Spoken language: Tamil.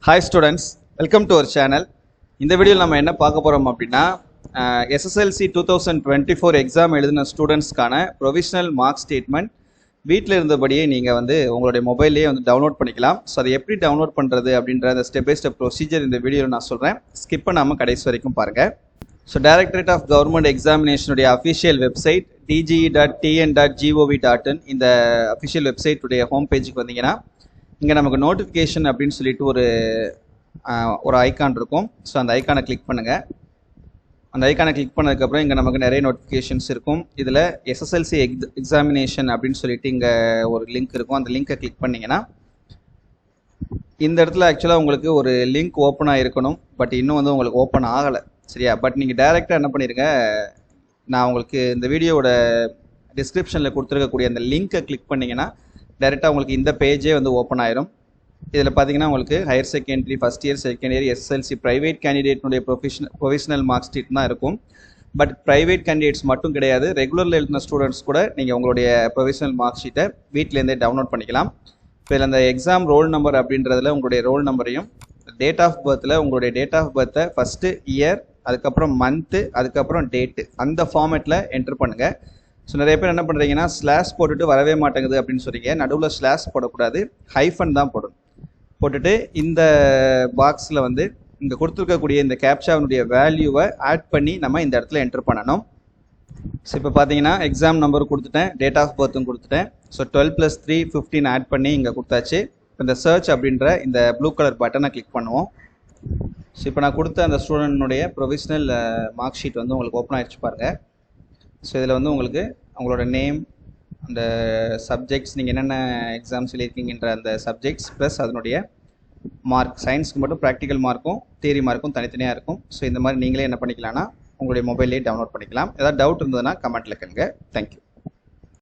Hi students, welcome to our channel. இந்த வீடியோவில் நம்ம என்ன பார்க்க போகிறோம் அப்படின்னா SSLC 2024 எக்ஸாம் எழுதின ஸ்டூடெண்ட்ஸ்க்கான ப்ரொவிஷனல் மார்க் ஸ்டேட்மெண்ட் வீட்டில் இருந்தபடியே நீங்கள் உங்களுடைய மொபைல்லேயே டவுன்லோட் பண்ணிக்கலாம். ஸோ அதை எப்படி டவுன்லோட் பண்ணுறது அப்படின்ற அந்த ஸ்டெப் பை ஸ்டெப் ப்ரொசீஜர் இந்த வீடியோவில் நான் சொல்கிறேன். ஸ்கிப் பண்ணாமல் கடைசி வரைக்கும் பாருங்கள். ஸோ டைரக்டரேட் ஆஃப் கவர்மெண்ட் எக்ஸாமினேஷனுடைய அஃபிஷியல் வெப்சைட் dge.tn.gov.in இந்த அஃபிஷியல் வெப்சைட்டுடைய ஹோம் பேஜுக்கு வந்தீங்கன்னா இங்கே நமக்கு நோட்டிஃபிகேஷன் அப்படின்னு சொல்லிட்டு ஒரு ஐக்கான் இருக்கும். ஸோ அந்த ஐக்கானை கிளிக் பண்ணுங்கள். அந்த ஐக்கானை கிளிக் பண்ணதுக்கப்புறம் இங்கே நமக்கு நிறைய நோட்டிஃபிகேஷன்ஸ் இருக்கும். இதில் எஸ்எஸ்எல்சி எக்ஸாமினேஷன் அப்படின்னு சொல்லிட்டு இங்கே ஒரு லிங்க் இருக்கும். அந்த லிங்க்கை கிளிக் பண்ணிங்கன்னா இந்த இடத்துல ஆக்சுவலாக உங்களுக்கு ஒரு லிங்க் ஓப்பன் ஆகிருக்கணும். பட் இன்னும் உங்களுக்கு ஓப்பன் ஆகலை, சரியா? பட் நீங்கள் டைரெக்டாக என்ன பண்ணிடுங்க, நான் உங்களுக்கு இந்த வீடியோவோட டிஸ்கிரிப்ஷனில் கொடுத்துருக்கக்கூடிய அந்த லிங்க்கை கிளிக் பண்ணிங்கன்னா டைரெக்டாக உங்களுக்கு இந்த பேஜே ஓப்பன் ஆயிரும். இதில் பார்த்தீங்கன்னா உங்களுக்கு higher secondary first year second year SSLC private கேண்டிடேட்னுடைய ப்ரொவிஷனல் மார்க் ஷீட் தான் இருக்கும். பட் ப்ரைவேட் கேண்டிடேட்ஸ் மட்டும் கிடையாது, ரெகுலரில் எழுதின ஸ்டூடெண்ட்ஸ் கூட நீங்கள் உங்களுடைய ப்ரொவிஷனல் மார்க் ஷீட்டை வீட்டிலேருந்தே டவுன்லோட் பண்ணிக்கலாம். இப்போ இதில் அந்த எக்ஸாம் ரோல் நம்பர் அப்படின்றதுல உங்களுடைய ரோல் நம்பரையும், டேட் ஆஃப் பர்த்தில் உங்களுடைய டேட் ஆஃப் பர்த்தை ஃபஸ்ட்டு இயர், அதுக்கப்புறம் மந்த்து, அதுக்கப்புறம் டேட்டு, அந்த ஃபார்மேட்டில் என்ட்ரு பண்ணுங்கள். ஸோ நிறைய பேர் என்ன பண்ணுறீங்கன்னா ஸ்லாஷ் போட்டுட்டு வரவே மாட்டேங்குது அப்படின்னு சொல்கிறீங்க. நடுவில் ஸ்லாஷ் போடக்கூடாது, ஹைஃபன் தான் போடணும். போட்டுட்டு இந்த பாக்ஸில் இங்கே கொடுத்துருக்கக்கூடிய இந்த கேப்சாவினுடைய வேல்யூவை ஆட் பண்ணி நம்ம இந்த இடத்துல என்ட்ரு பண்ணணும். ஸோ இப்போ பார்த்தீங்கன்னா எக்ஸாம் நம்பர் கொடுத்துட்டேன், டேட் ஆஃப் பர்த்தும் கொடுத்துட்டேன். ஸோ 12 + 3 15 ஆட் பண்ணி இங்கே கொடுத்தாச்சு. இந்த சர்ச் அப்படின்ற இந்த ப்ளூ கலர் பட்டனை கிளிக் பண்ணுவோம். ஸோ இப்போ நான் கொடுத்த அந்த ஸ்டூடெண்ட்னுடைய ப்ரொவிஷனல் மார்க் ஷீட் உங்களுக்கு ஓப்பன் ஆகிடுச்சு பாருங்கள். ஸோ இதில் உங்களுக்கு உங்களோட நேம், அந்த சப்ஜெக்ட்ஸ், நீங்கள் என்னென்ன எக்ஸாம்ஸ் எழுதிருக்கீங்கன்ற அந்த சப்ஜெக்ட்ஸ் ப்ளஸ் அதனுடைய மார்க், சயின்ஸ்க்கு மட்டும் ப்ராக்டிக்கல் மார்க்கும் தியரி மார்க்கும் தனித்தனியாக இருக்கும். ஸோ இந்த மாதிரி நீங்களே என்ன பண்ணிக்கலாம்னா உங்களுடைய மொபைல்லேயே டவுன்லோட் பண்ணிக்கலாம். ஏதாவது டவுட் இருந்ததுன்னா கமெண்ட்டில் கேளுங்க. தேங்க்யூ.